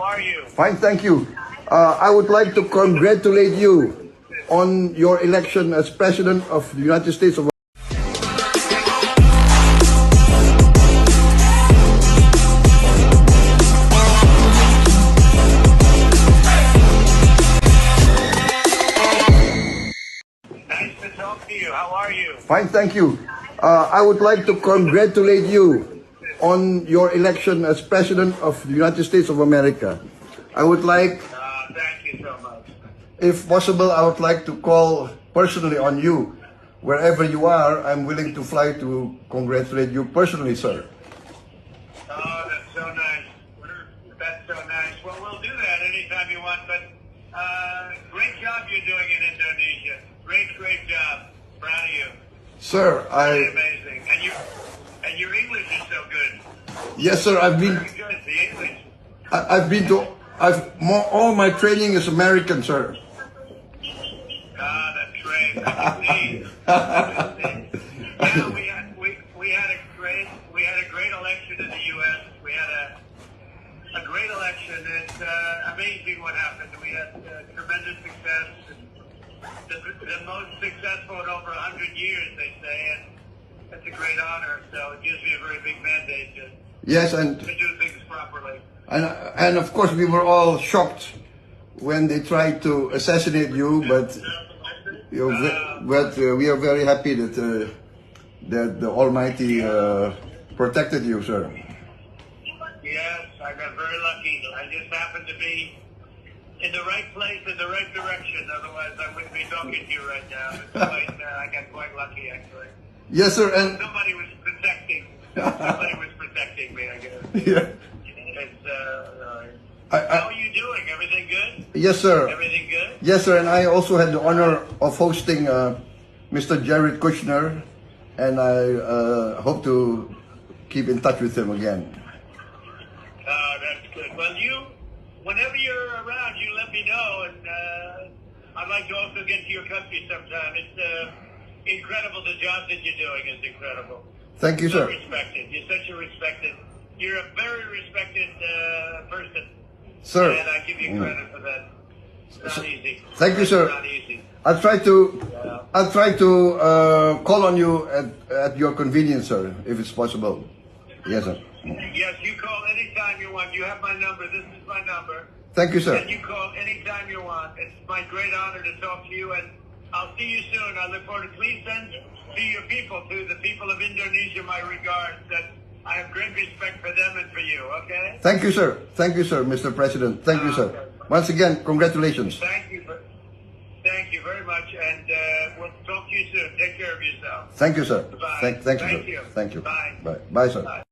How are you? Fine, thank you. I would like to congratulate you on your election as President of the United States of Nice to talk to you. How are you? Fine, thank you. I would like to congratulate you on your election as President of the United States of America. I would like, Thank you so much. if possible, I would like to call personally on you. Wherever you are, I'm willing to fly to congratulate you personally, sir. Oh, that's so nice. That's so nice. Well, we'll do that anytime you want, but great job you're doing in Indonesia. Great job. Proud of you. Sir, Really amazing. And your English is so good. yes, sir, I've been, Very good, the English. all my training is American, sir. That's great. Yeah, we had a great election in the U.S. We had a great election. It's amazing what happened. We had tremendous success. The most successful in over 100 years, they say, and it's a great honor. So it gives me a very big mandate to Yes, and do things properly. of course we were all shocked when they tried to assassinate you, but we are very happy that that the Almighty protected you, sir. Yes, I got very lucky. I just happened to be in the right place in the right direction. Otherwise, I wouldn't be talking to you right now. I got quite lucky, actually. Yes, sir, and Somebody was protecting. Somebody was protecting me, I guess. yeah. It's, how are you doing? Everything good? Yes, sir. Everything good? Yes, sir, and I also had the honor of hosting Mr. Jared Kushner, and I hope to keep in touch with him again. That's good. Well, whenever you're around, you let me know, and I'd like to also get to your country sometime. It's incredible. The job that you're doing is incredible. Thank you, So sir. respected. You're a very respected person. Sir. And I give you credit for that. It's not easy. Thank you, sir. It's not easy. I'll try to call on you at your convenience, sir, if it's possible. Yes, sir. Yes, you call anytime you want. You have my number. This is my number. Thank you, sir. And you call anytime you want. It's my great honor to talk to you, and I'll see you soon. I look forward to please send to your people, to the people of Indonesia, my regards. That I have great respect for them and for you, okay? Thank you, sir. Thank you, sir, Mr. President. Thank you, sir. Once again, congratulations. Thank you very much, and we'll talk to you soon. Take care of yourself. Thank you, sir. Bye. Thank you, Thank sir. you. Thank you. Bye. Bye. Bye, sir. Bye.